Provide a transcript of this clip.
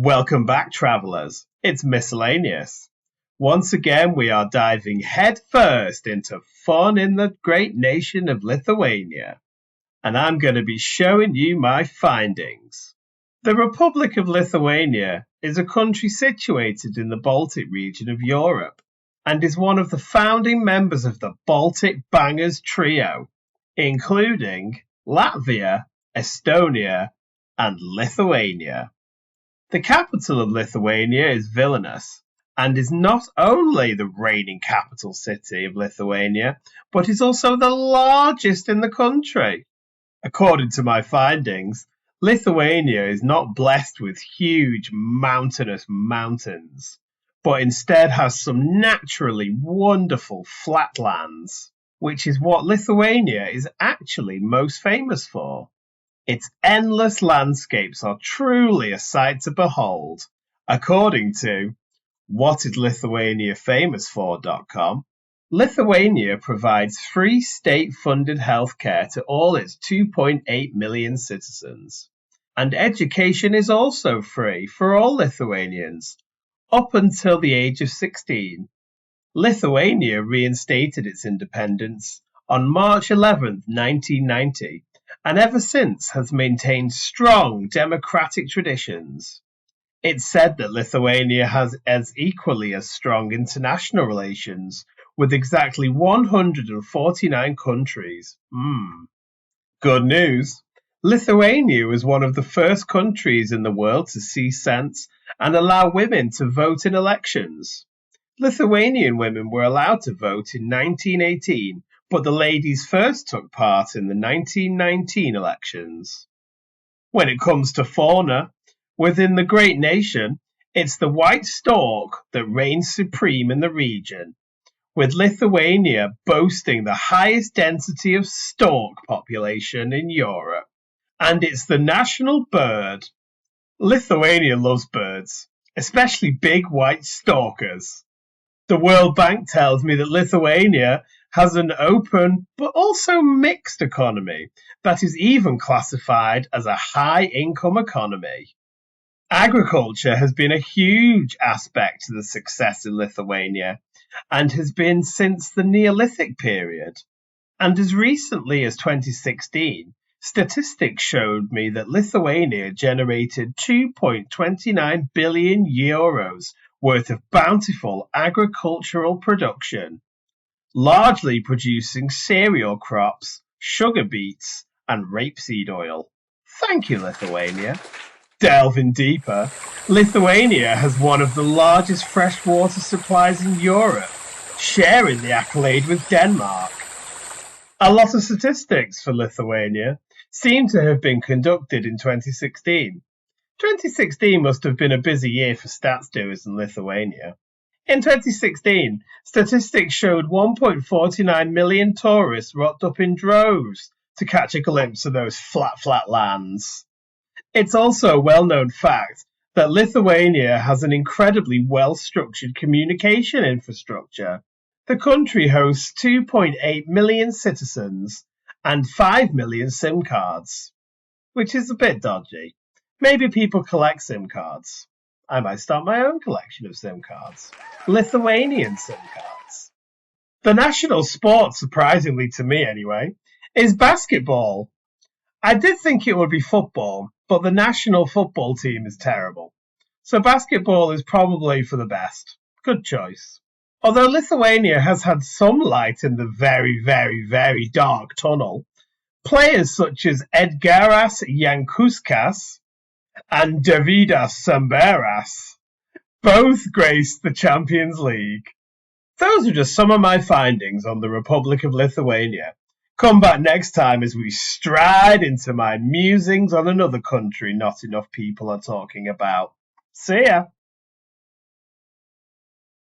Welcome back, travellers. It's Miscellaneous. Once again, we are diving headfirst into fun in the great nation of Lithuania, and I'm going to be showing you my findings. The Republic of Lithuania is a country situated in the Baltic region of Europe and is one of the founding members of the Baltic Bangers Trio, including Latvia, Estonia, and Lithuania. The capital of Lithuania is Vilnius, and is not only the reigning capital city of Lithuania, but is also the largest in the country. According to my findings, Lithuania is not blessed with huge mountainous mountains, but instead has some naturally wonderful flatlands, which is what Lithuania is actually most famous for. Its endless landscapes are truly a sight to behold, according to whatislithuaniafamous.com. Lithuania provides free state-funded healthcare to all its 2.8 million citizens, and education is also free for all Lithuanians up until the age of 16. Lithuania reinstated its independence on March 11, 1990, and ever since has maintained strong democratic traditions. It's said that Lithuania has as equally as strong international relations with exactly 149 countries. Good news! Lithuania was one of the first countries in the world to see sense and allow women to vote in elections. Lithuanian women were allowed to vote in 1918, but the ladies first took part in the 1919 elections. When it comes to fauna, within the great nation, it's the white stork that reigns supreme in the region, with Lithuania boasting the highest density of stork population in Europe. And it's the national bird. Lithuania loves birds, especially big white storkers. The World Bank tells me that Lithuania has an open but also mixed economy that is even classified as a high-income economy. Agriculture has been a huge aspect to the success in Lithuania and has been since the Neolithic period. And as recently as 2016, statistics showed me that Lithuania generated 2.29 billion euros worth of bountiful agricultural production, largely producing cereal crops, sugar beets, and rapeseed oil. Thank you, Lithuania. Delving deeper, Lithuania has one of the largest freshwater supplies in Europe, sharing the accolade with Denmark. A lot of statistics for Lithuania seem to have been conducted in 2016. 2016 must have been a busy year for stats doers in Lithuania. In 2016, statistics showed 1.49 million tourists rocked up in droves to catch a glimpse of those flat lands. It's also a well-known fact that Lithuania has an incredibly well-structured communication infrastructure. The country hosts 2.8 million citizens and 5 million SIM cards, which is a bit dodgy. Maybe people collect SIM cards. I might start my own collection of SIM cards. Lithuanian SIM cards. The national sport, surprisingly to me anyway, is basketball. I did think it would be football, but the national football team is terrible. So basketball is probably for the best. Good choice. Although Lithuania has had some light in the very, very, very dark tunnel, players such as Edgaras Jankauskas and Davidas Samberas both graced the Champions League. Those are just some of my findings on the Republic of Lithuania. Come back next time as we stride into my musings on another country not enough people are talking about. See ya!